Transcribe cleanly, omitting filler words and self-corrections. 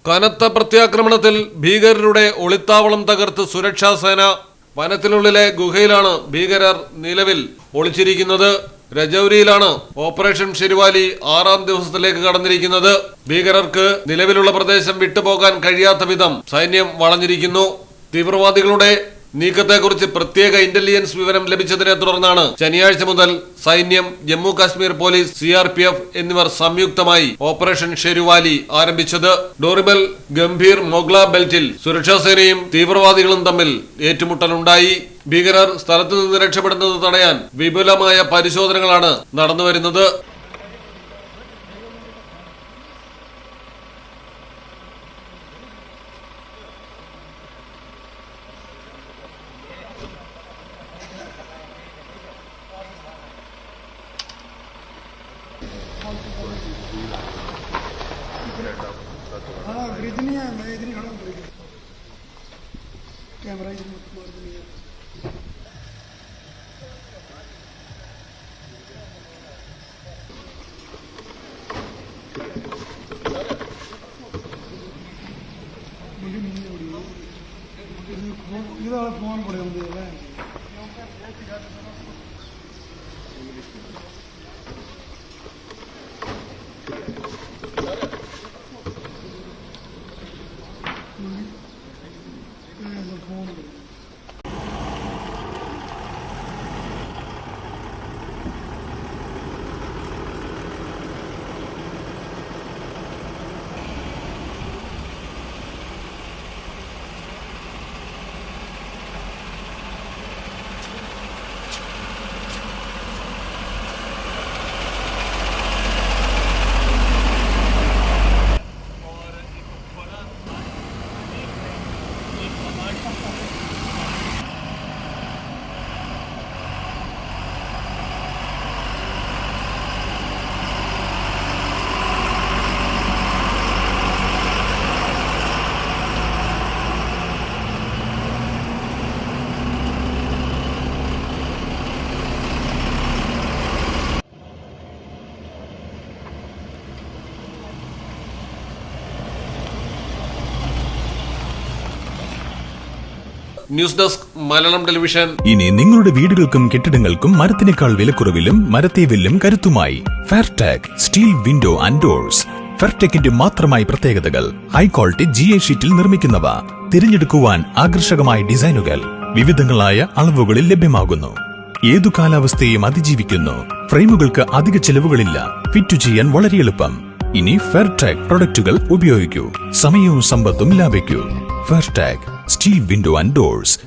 കനത്ത പ്രത്യാക്രമണത്തിൽ ഭീകരരുടെ ഒളിത്താവളം തകർത്ത് സുരക്ഷാസേന. വനത്തിനുള്ളിലെ ഗുഹയിലാണ് ഭീകരർ നിലവിൽ ഒളിച്ചിരിക്കുന്നത്. രജൌരിയിലാണ് ഓപ്പറേഷൻ ഷെരുവാലി 6ാം ദിവസത്തിലേക്ക് കടന്നിരിക്കുന്നത്. ഭീകരർക്ക് നിലവിലുള്ള പ്രദേശം വിട്ടുപോകാൻ കഴിയാത്ത വിധം സൈന്യം വളഞ്ഞിരിക്കുന്നു. തീവ്രവാദികളുടെ നീക്കത്തെക്കുറിച്ച് പ്രത്യേക ഇന്റലിജൻസ് വിവരം ലഭിച്ചതിനെ തുടർന്നാണ് ശനിയാഴ്ച മുതൽ സൈന്യം, ജമ്മു കാശ്മീർ പോലീസ്, CRPF എന്നിവർ സംയുക്തമായി ഓപ്പറേഷൻ ഷെരുവാലി ആരംഭിച്ചത്. ഡോറിബൽ, ഗംഭീർ, മോഗ്ല ബെൽറ്റിൽ സുരക്ഷാസേനയും തീവ്രവാദികളും തമ്മിൽ ഏറ്റുമുട്ടലുണ്ടായി. ഭീകരർ സ്ഥലത്തു നിന്ന് രക്ഷപ്പെടുന്നത് തടയാൻ വിപുലമായ പരിശോധനകളാണ് നടന്നുവരുന്നത്. इतनी है, मैं इतनी खड़ा हूँ, कैमरा इधर मार देनी है। इधर फोन पड़े होंगे हैं। News desk, Malayalam television. ഇനി നിങ്ങളുടെ വീടുകൾക്കും കെട്ടിടങ്ങൾക്കും മരത്തിനേക്കാൾ വിലക്കുറവിലും മരത്തേവിലും കരുത്തുമായി ഫെയർടെക് സ്റ്റീൽ വിൻഡോ ആൻഡ് ഡോർസ്. ഫെയർടെക്കിന്റെ മാത്രമായി പ്രത്യേകതകൾ: ഹൈ ക്വാളിറ്റി GA ഷീറ്റിൽ നിർമ്മിക്കുന്നവ, തിരഞ്ഞെടുക്കുവാൻ ആകർഷകമായ ഡിസൈനുകൾ, വിവിധങ്ങളായ അളവുകളിൽ ലഭ്യമാകുന്നു. ഏതു കാലാവസ്ഥയെയും അതിജീവിക്കുന്നു. ഫ്രെയിമുകൾക്ക് അധിക ചെലവുകളില്ല. ഫിറ്റ് ചെയ്യാൻ വളരെ എളുപ്പം. ഇനി ഫെയർടെക് പ്രൊഡക്റ്റുകൾ ഉപയോഗിക്കൂ. സമയവും സമ്പത്തും ലാഭിക്കൂ. ഫെയർടെക് സ്റ്റീൽ വിൻഡോ ആൻഡ് ഡോർസ്.